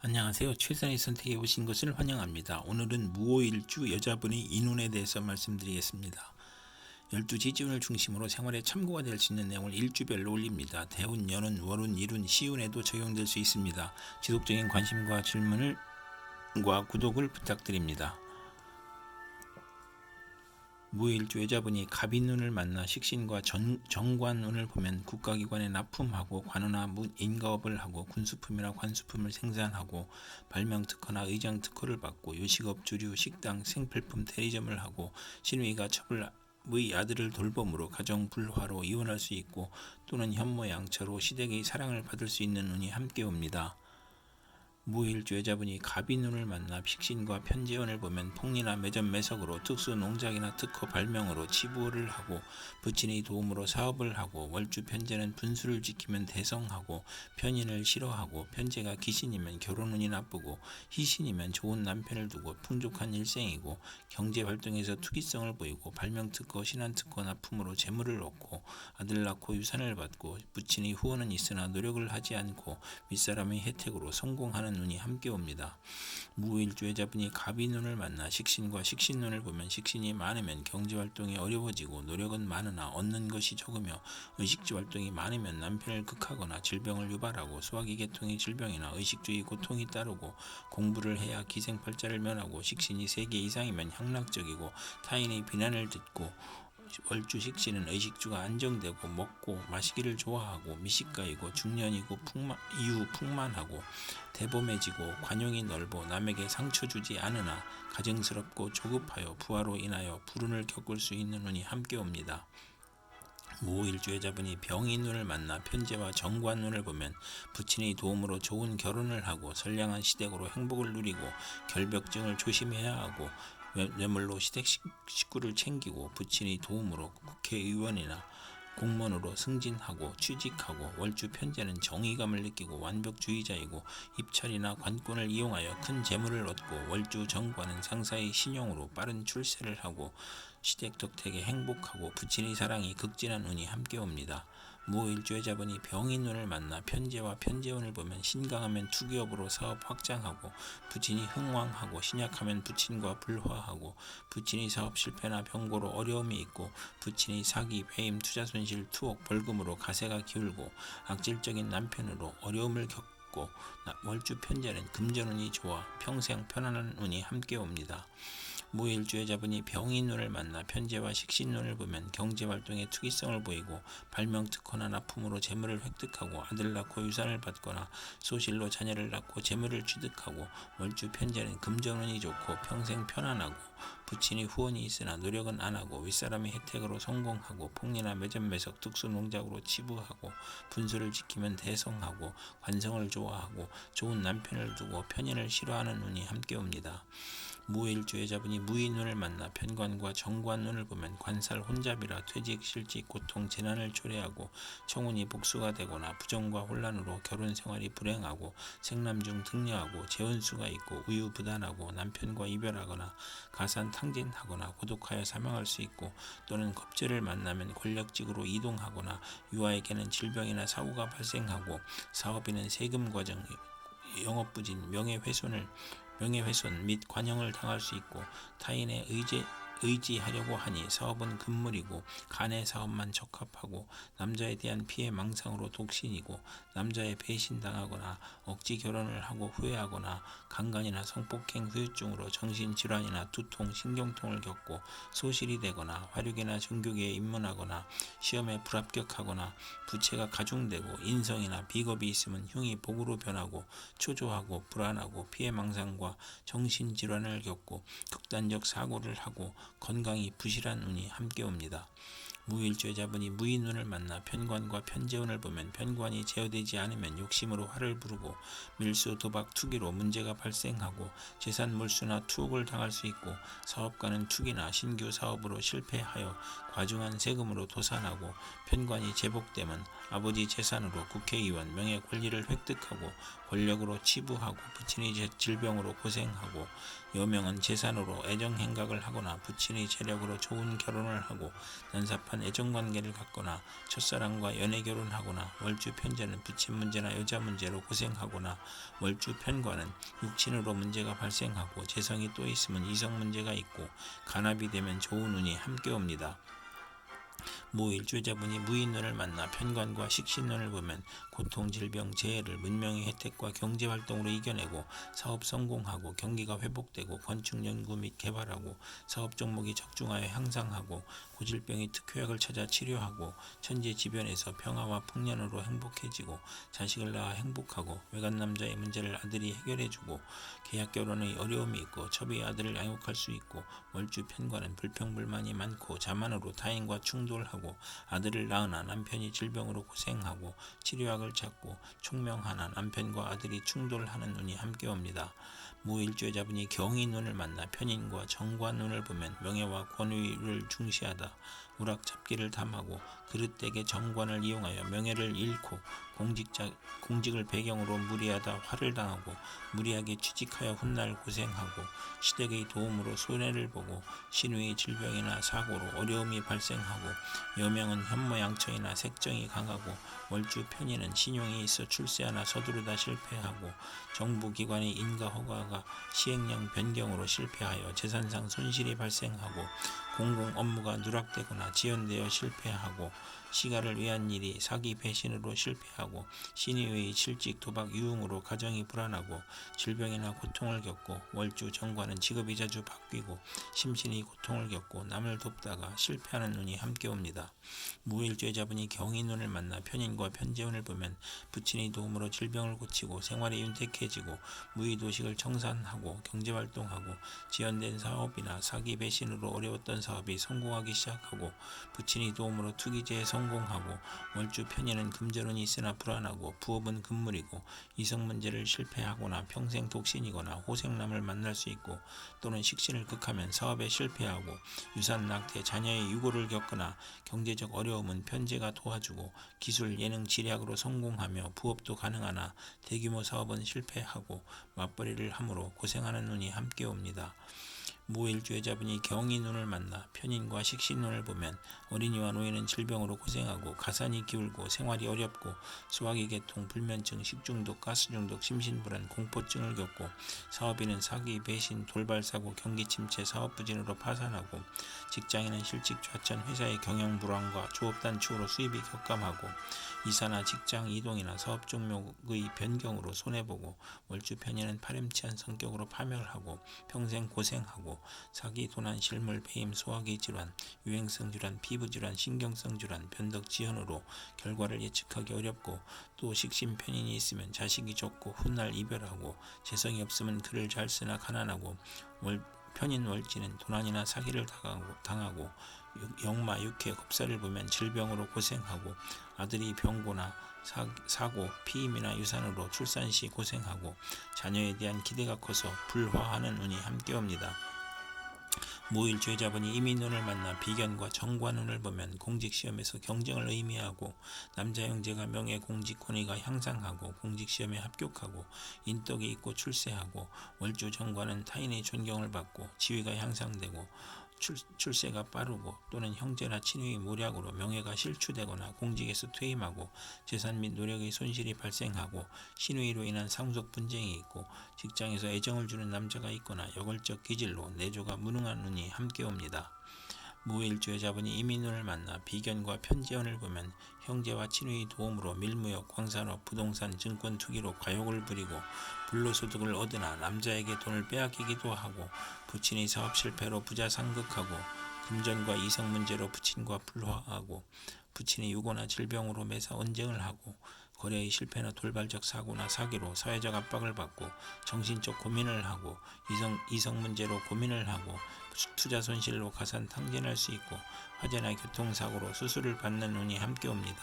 안녕하세요. 최선의 선택에 오신 것을 환영합니다. 오늘은 무오일주 여자분의 인운에 대해서 말씀드리겠습니다. 12지지운을 중심으로 생활에 참고가 될 수 있는 내용을 일주별로 올립니다. 대운, 연운, 월운, 일운, 시운에도 적용될 수 있습니다. 지속적인 관심과 질문과 구독을 부탁드립니다. 무오일주 여자분이 갑인운을 만나 식신과 정관운을 보면 국가기관에 납품하고 관우나 인가업을 하고 군수품이나 관수품을 생산하고 발명특허나 의장특허를 받고 요식업, 주류, 식당, 생필품 대리점을 하고 신우이가 첩의 아들을 돌봄으로 가정 불화로 이혼할 수 있고 또는 현모양처로 시댁의 사랑을 받을 수 있는 운이 함께 옵니다. 무오일주 여자분이 갑인운을 만나 식신과 편재운을 보면 폭리나 매점 매석으로 특수 농작이나 특허 발명으로 치부를 하고 부친의 도움으로 사업을 하고 월주 편재는 분수를 지키면 대성하고 편인을 싫어하고 편재가 기신이면 결혼운이 나쁘고 희신이면 좋은 남편을 두고 풍족한 일생이고 경제활동에서 투기성을 보이고 발명특허 신한특허 납품으로 재물을 얻고 아들 낳고 유산을 받고 부친의 후원은 있으나 노력을 하지 않고 윗사람의 혜택으로 성공하는 운이 함께 옵니다. 무오일주 여자분이 갑인운을 만나 식신과 식신운을 보면 식신이 많으면 경제활동이 어려워지고 노력은 많으나 얻는 것이 적으며 의식주 활동이 많으면 남편을 극하거나 질병을 유발하고 소화기 계통의 질병이나 의식주의 고통이 따르고 공부를 해야 기생팔자를 면하고 식신이 3개 이상이면 향락적이고 타인의 비난을 듣고 월주 식신은 의식주가 안정되고 먹고 마시기를 좋아하고 미식가이고 중년이고 이후 풍만하고 대범해지고 관용이 넓어 남에게 상처 주지 않으나 가증스럽고 조급하여 부하로 인하여 불운을 겪을 수 있는 운이 함께 옵니다. 무오일주 여자분이 병인운을 만나 편재와 정관운을 보면 부친의 도움으로 좋은 결혼을 하고 선량한 시댁으로 행복을 누리고 결벽증을 조심해야 하고 뇌물로 시댁 식구를 챙기고 부친의 도움으로 국회의원이나 공무원으로 승진하고 취직하고 월주 편재는 정의감을 느끼고 완벽주의자이고 입찰이나 관권을 이용하여 큰 재물을 얻고 월주 정관은 상사의 신용으로 빠른 출세를 하고 시댁 덕택에 행복하고 부친의 사랑이 극진한 운이 함께 옵니다. 무오일주 여자분이 병인운을 만나 편재와 편재운을 보면 신강하면 투기업으로 사업 확장하고 부친이 흥왕하고 신약하면 부친과 불화하고 부친이 사업 실패나 병고로 어려움이 있고 부친이 사기, 배임, 투자 손실, 투옥, 벌금으로 가세가 기울고 악질적인 남편으로 어려움을 겪고 월주 편재는 금전운이 좋아 평생 편안한 운이 함께 옵니다. 무오일주 여자분이 병인운을 만나 편재와 식신운을 보면 경제활동에 투기성을 보이고 발명특허나 납품으로 재물을 획득하고 아들 낳고 유산을 받거나 소실로 자녀를 낳고 재물을 취득하고 월주 편재는 금전운이 좋고 평생 편안하고 부친이 후원이 있으나 노력은 안하고 윗사람의 혜택으로 성공하고 폭리나 매점 매석 특수 농작으로 치부하고 분수를 지키면 대성하고 관성을 좋아하고 좋은 남편을 두고 편인을 싫어하는 운이 함께 옵니다. 무오일주 여자분이 무인운을 만나 편관과 정관운을 보면 관살 혼잡이라 퇴직, 실직, 고통, 재난을 초래하고 청운이 복수가 되거나 부정과 혼란으로 결혼생활이 불행하고 생남 중 등려하고 재혼수가 있고 우유부단하고 남편과 이별하거나 가산탕진하거나 고독하여 사망할 수 있고 또는 겁재를 만나면 권력직으로 이동하거나 유아에게는 질병이나 사고가 발생하고 사업인은 세금 과정, 영업부진, 명예훼손 및 관형을 당할 수 있고 타인의 의지하려고 하니 사업은 금물이고 간의 사업만 적합하고 남자에 대한 피해 망상으로 독신이고 남자에 배신당하거나 억지 결혼을 하고 후회하거나 강간이나 성폭행 후유증으로 정신질환이나 두통, 신경통을 겪고 소실이 되거나 화력이나 정교계에 입문하거나 시험에 불합격하거나 부채가 가중되고 인성이나 비겁이 있으면 흉이 복으로 변하고 초조하고 불안하고 피해 망상과 정신질환을 겪고 극단적 사고를 하고 건강이 부실한 운이 함께 옵니다. 무오일주 여자분이 무인운을 만나 편관과 편재운을 보면 편관이 제어되지 않으면 욕심으로 화를 부르고 밀수, 도박, 투기로 문제가 발생하고 재산 몰수나 투옥을 당할 수 있고 사업가는 투기나 신규 사업으로 실패하여 과중한 세금으로 도산하고 편관이 제복되면 아버지 재산으로 국회의원 명예 권리를 획득하고 권력으로 치부하고 부친의 질병으로 고생하고 여명은 재산으로 애정행각을 하거나 부친의 재력으로 좋은 결혼을 하고 난사판 부당한 애정관계를 갖거나 첫사랑과 연애 결혼하거나 월주 편제는 부친 문제나 여자 문제로 고생하거나 월주 편관은 육친으로 문제가 발생하고 재성이 또 있으면 이성 문제가 있고 간합이 되면 좋은 운이 함께 옵니다. 무일주자분이 무인론을 만나 편관과 식신론을 보면 고통, 질병, 재해를 문명의 혜택과 경제활동으로 이겨내고 사업 성공하고 경기가 회복되고 건축 연구 및 개발하고 사업 종목이 적중하여 향상하고 고질병이 특효약을 찾아 치료하고 천재지변에서 평화와 풍년으로 행복해지고 자식을 낳아 행복하고 외간남자의 문제를 아들이 해결해주고 계약결혼의 어려움이 있고 첩의 아들을 양육할 수 있고 월주 편관은 불평불만이 많고 자만으로 타인과 충돌하고 아들을 낳으나 남편이 질병으로 고생하고 치료약을 찾고 총명하나 남편과 아들이 충돌하는 운이 함께 옵니다. 무일주자분이 경인운을 만나 편인과 정관운을 보면 명예와 권위를 중시하다 우락잡기를 담하고 그릇되게 정관을 이용하여 명예를 잃고 공직을 배경으로 무리하다 화를 당하고 무리하게 취직하여 훗날 고생하고 시댁의 도움으로 손해를 보고 신우의 질병이나 사고로 어려움이 발생하고 여명은 현모양처이나 색정이 강하고 월주 편인은 신용이 있어 출세하나 서두르다 실패하고 정부기관의 인가 허가가 시행령 변경으로 실패하여 재산상 손실이 발생하고 공공 업무가 누락되거나 지연되어 실패하고 시가를 위한 일이 사기 배신으로 실패하고 신의의 실직 도박 유흥으로 가정이 불안하고 질병이나 고통을 겪고 월주 정관은 직업이 자주 바뀌고 심신이 고통을 겪고 남을 돕다가 실패하는 운이 함께 옵니다. 무일주자분이 경인운을 만나 편인과 편재운을 보면 부친의 도움으로 질병을 고치고 생활이 윤택해지고 무의도식을 청산하고 경제활동하고 지연된 사업이나 사기 배신으로 어려웠던 사업이 성공하기 시작하고 부친의 도움으로 투기제에 성공하고 월주 편인은 금전운이 있으나 불안하고 부업은 금물이고 이성 문제를 실패하거나 평생 독신이거나 호생남을 만날 수 있고 또는 식신을 극하면 사업에 실패하고 유산 낙태 자녀의 유고를 겪거나 경제적 어려움은 편제가 도와주고 기술 예능 지략으로 성공하며 부업도 가능하나 대규모 사업은 실패하고 맞벌이를 함으로 고생하는 운이 함께 옵니다. 무일주자분이 경인운을 만나 편인과 식신운을 보면 어린이와 노인은 질병으로 고생하고 가산이 기울고 생활이 어렵고 소화기 계통, 불면증, 식중독, 가스중독, 심신불안, 공포증을 겪고 사업인은 사기, 배신, 돌발사고, 경기침체, 사업부진으로 파산하고 직장인은 실직, 좌천, 회사의 경영 불황과 조업 단축으로 수입이 격감하고 이사나 직장 이동이나 사업 종목의 변경으로 손해보고 월주 편인은 파렴치한 성격으로 파멸하고 평생 고생하고 사기, 도난, 실물, 배임, 소화기 질환, 유행성 질환, 피부 질환, 신경성 질환, 변덕 지연으로 결과를 예측하기 어렵고 또 식신 편인이 있으면 자식이 적고 훗날 이별하고 재성이 없으면 글을 잘 쓰나 가난하고 편인 월지는 도난이나 사기를 당하고 역마 육해 겁사를 보면 질병으로 고생하고 아들이 병고나 사고, 피임이나 유산으로 출산 시 고생하고 자녀에 대한 기대가 커서 불화하는 운이 함께 옵니다. 무일주자분이 이민운을 만나 비견과 정관운을 보면 공직시험에서 경쟁을 의미하고 남자 형제가 명예 공직 권위가 향상하고 공직시험에 합격하고 인덕이 있고 출세하고 월주 정관은 타인의 존경을 받고 지위가 향상되고 출세가 빠르고 또는 형제나 친위의 모략으로 명예가 실추되거나 공직에서 퇴임하고 재산 및 노력의 손실이 발생하고 신위로 인한 상속 분쟁이 있고 직장에서 애정을 주는 남자가 있거나 여걸적 기질로 내조가 무능한 운이 함께 옵니다. 무일주자분이 이민운을 만나 비견과 편재운을 보면 형제와 친위의 도움으로 밀무역, 광산업, 부동산, 증권 투기로 과욕을 부리고 불로소득을 얻으나 남자에게 돈을 빼앗기기도 하고 부친의 사업 실패로 부자 상극하고 금전과 이성 문제로 부친과 불화하고 부친의 유고나 질병으로 매사 언쟁을 하고 거래의 실패나 돌발적 사고나 사기로 사회적 압박을 받고 정신적 고민을 하고 이성 문제로 고민을 하고 투자 손실로 가산 탕진할 수 있고 화재나 교통사고로 수술을 받는 운이 함께 옵니다.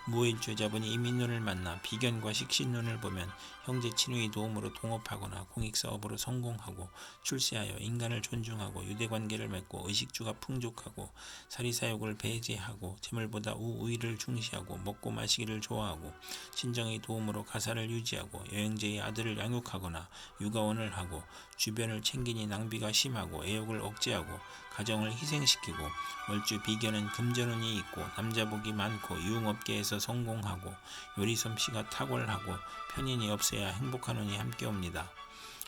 무일주자분이 이민운을 만나 비견과 식신운을 보면 형제 친우의 도움으로 동업하거나 공익사업으로 성공하고 출세하여 인간을 존중하고 유대관계를 맺고 의식주가 풍족하고 사리사욕을 배제하고 재물보다 우의를 중시하고 먹고 마시기를 좋아하고 친정의 도움으로 가사를 유지하고 여행제의 아들을 양육하거나 육아원을 하고 주변을 챙기니 낭비가 심하고 애욕을 억제하고 가정을 희생시키고 월주 비견은 금전운이 있고 남자복이 많고 유흥업계에서 성공하고 요리솜씨가 탁월하고 편인이 없어야 행복한 운이 함께 옵니다.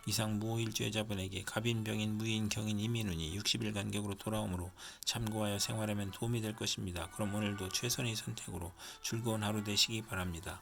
이상 무오일주 여자분에게 갑인병인 무인 경인 이민운이 60일 간격으로 돌아오므로 참고하여 생활하면 도움이 될 것입니다. 그럼 오늘도 최선의 선택으로 즐거운 하루 되시기 바랍니다.